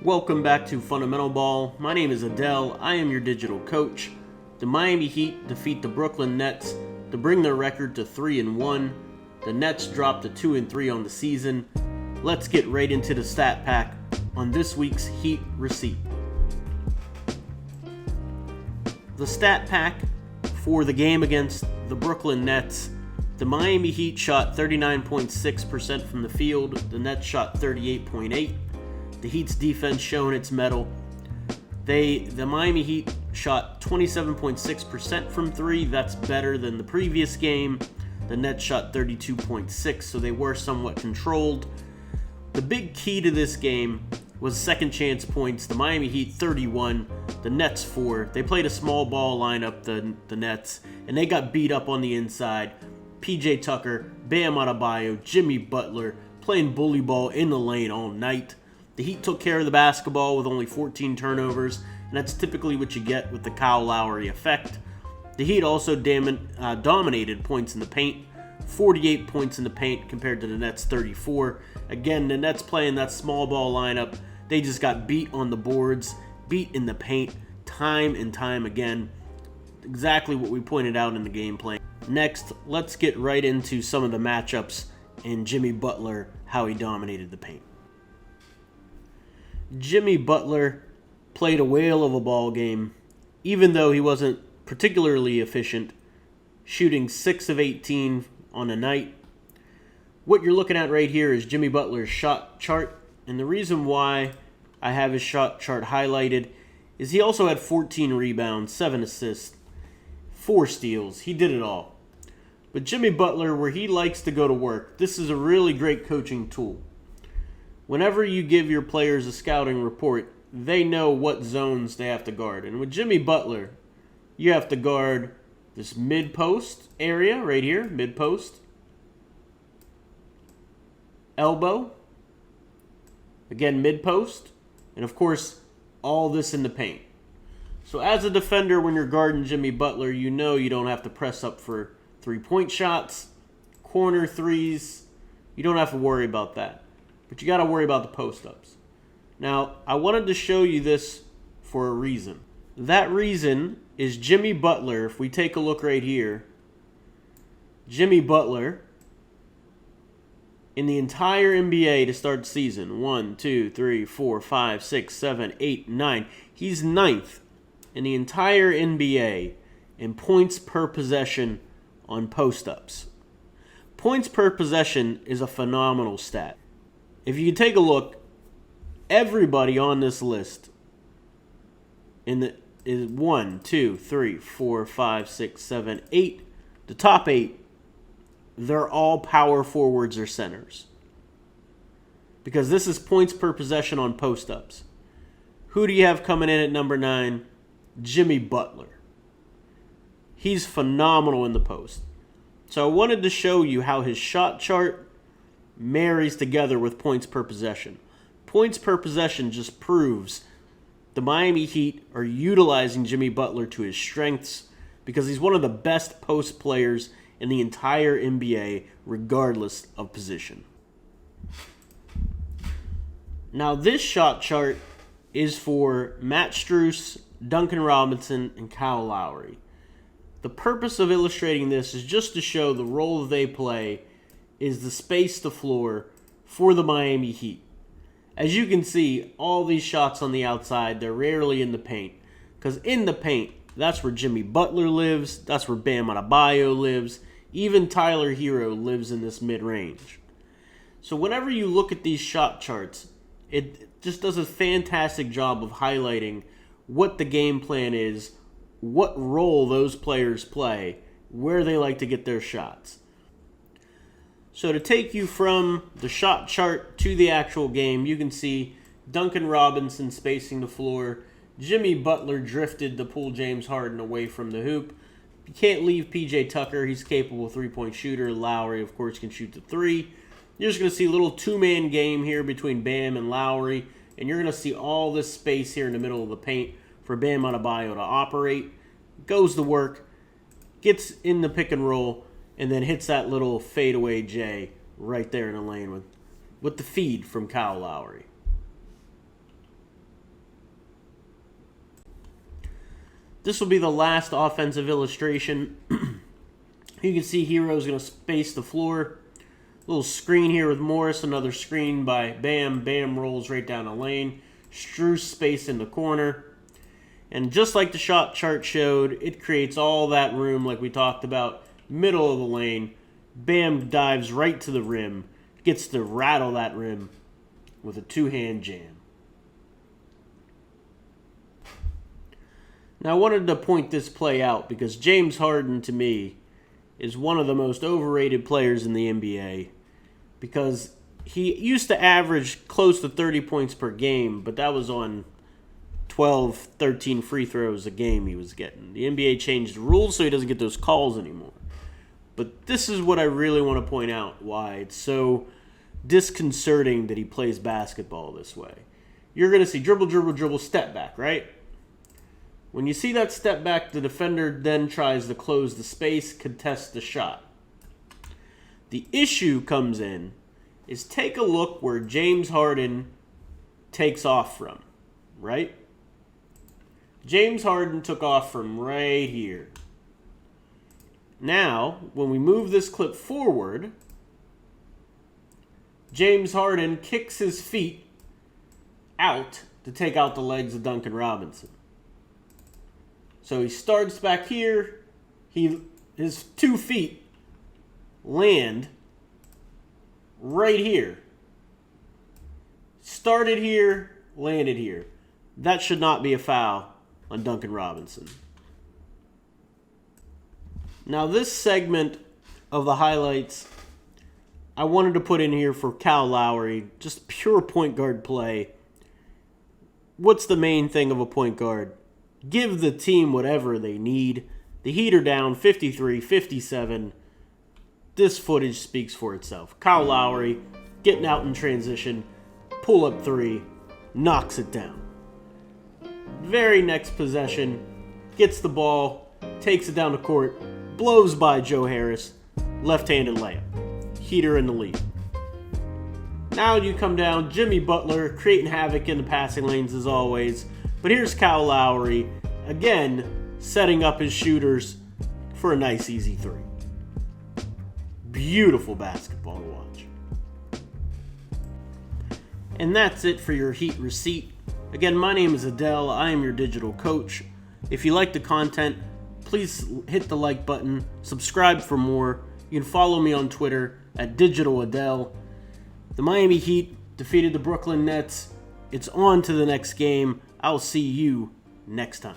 Welcome back to Fundamental Ball. My name is Adel. I am your digital coach. The Miami Heat defeat the Brooklyn Nets to bring their record to 3-1. The Nets drop to 2-3 on the season. Let's get right into the stat pack on this week's Heat receipt. The stat pack for the game against the Brooklyn Nets. The Miami Heat shot 39.6% from the field. The Nets shot 38.8%. The Heat's defense showing its mettle. The Miami Heat shot 27.6% from three. That's better than the previous game. The Nets shot 32.6%, so they were somewhat controlled. The big key to this game was second chance points. The Miami Heat 31, the Nets 4. They played a small ball lineup, the Nets, and they got beat up on the inside. PJ Tucker, Bam Adebayo, Jimmy Butler playing bully ball in the lane all night. The Heat took care of the basketball with only 14 turnovers, and that's typically what you get with the Kyle Lowry effect. The Heat also dominated points in the paint, 48 points in the paint compared to the Nets' 34. Again, the Nets playing that small ball lineup, they just got beat on the boards, beat in the paint, time and time again. Exactly what we pointed out in the game plan. Next, let's get right into some of the matchups and Jimmy Butler, how he dominated the paint. Jimmy Butler played a whale of a ball game, even though he wasn't particularly efficient, shooting 6 of 18 on a night. What you're looking at right here is Jimmy Butler's shot chart, and the reason why I have his shot chart highlighted is he also had 14 rebounds, 7 assists, 4 steals. He did it all. But Jimmy Butler, where he likes to go to work, this is a really great coaching tool. Whenever you give your players a scouting report, they know what zones they have to guard. And with Jimmy Butler, you have to guard this mid-post area right here, mid-post, elbow, again mid-post, and of course, all this in the paint. So as a defender, when you're guarding Jimmy Butler, you know you don't have to press up for three-point shots, corner threes. You don't have to worry about that. But you got to worry about the post-ups. Now, I wanted to show you this for a reason. That reason is Jimmy Butler. If we take a look right here, Jimmy Butler, in the entire NBA to start the season, 1, 2, 3, 4, 5, 6, 7, 8, 9. He's 9th in the entire NBA in points per possession on post-ups. Points per possession is a phenomenal stat. If you take a look, everybody on this list is 1, 2, 3, 4, 5, 6, 7, 8. The top 8, they're all power forwards or centers. Because this is points per possession on post-ups. Who do you have coming in at number 9? Jimmy Butler. He's phenomenal in the post. So I wanted to show you how his shot chart marries together with points per possession. Points per possession just proves the Miami Heat are utilizing Jimmy Butler to his strengths because he's one of the best post players in the entire NBA, regardless of position. Now, this shot chart is for Matt Strus, Duncan Robinson, and Kyle Lowry. The purpose of illustrating this is just to show the role they play is the space the floor for the Miami Heat. As you can see, all these shots on the outside, they're rarely in the paint. Because in the paint, that's where Jimmy Butler lives, that's where Bam Adebayo lives, even Tyler Hero lives in this mid-range. So whenever you look at these shot charts, it just does a fantastic job of highlighting what the game plan is, what role those players play, where they like to get their shots. So to take you from the shot chart to the actual game, you can see Duncan Robinson spacing the floor. Jimmy Butler drifted to pull James Harden away from the hoop. You can't leave PJ Tucker. He's capable three-point shooter. Lowry, of course, can shoot the three. You're just going to see a little two-man game here between Bam and Lowry, and you're going to see all this space here in the middle of the paint for Bam Adebayo to operate. Goes to work, gets in the pick and roll, and then hits that little fadeaway J right there in the lane with the feed from Kyle Lowry. This will be the last offensive illustration. You can see Hero's going to space the floor. Little screen here with Morris, another screen by Bam. Bam rolls right down the lane. Strus space in the corner. And just like the shot chart showed, it creates all that room like we talked about. Middle of the lane. Bam dives right to the rim. Gets to rattle that rim with a two-hand jam. Now I wanted to point this play out because James Harden, to me, is one of the most overrated players in the NBA because he used to average close to 30 points per game, but that was on 12, 13 free throws a game he was getting. The NBA changed the rules so he doesn't get those calls anymore. But this is what I really want to point out, why it's so disconcerting that he plays basketball this way. You're going to see dribble, dribble, dribble, step back, right? When you see that step back, the defender then tries to close the space, contest the shot. The issue comes in is take a look where James Harden takes off from, right? James Harden took off from right here. Now, when we move this clip forward, James Harden kicks his feet out to take out the legs of Duncan Robinson. So he starts back here. His 2 feet land right here. Started here, landed here. That should not be a foul on Duncan Robinson. Now this segment of the highlights I wanted to put in here for Kyle Lowry, just pure point guard play. What's the main thing of a point guard? Give the team whatever they need. The Heat are down 53-57. This footage speaks for itself. Kyle Lowry getting out in transition, pull up three, knocks it down. Very next possession, gets the ball, takes it down the court, blows by Joe Harris, left-handed layup. Heat are in the lead. Now you come down, Jimmy Butler creating havoc in the passing lanes as always. But here's Kyle Lowry, again, setting up his shooters for a nice easy three. Beautiful basketball to watch. And that's it for your Heat receipt. Again, my name is Adel. I am your digital coach. If you like the content, please hit the like button. Subscribe for more. You can follow me on Twitter at DigitalAdel. The Miami Heat defeated the Brooklyn Nets. It's on to the next game. I'll see you next time.